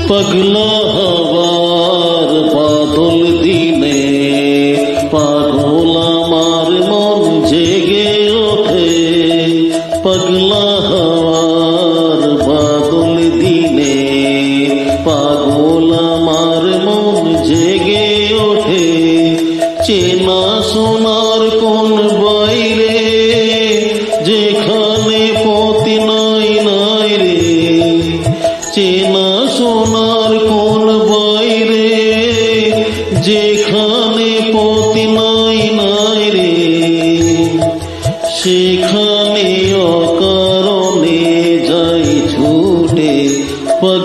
पगला हवार बादल दिने पागल आमार मन जेगे ओठे पगला हवार बादल दिने पागल आमार मन जेगे ओठे চেনা সোনার কোন বাইরে যেখানে পতি নাই নাই রে চেনা সোনার কোন বাইরে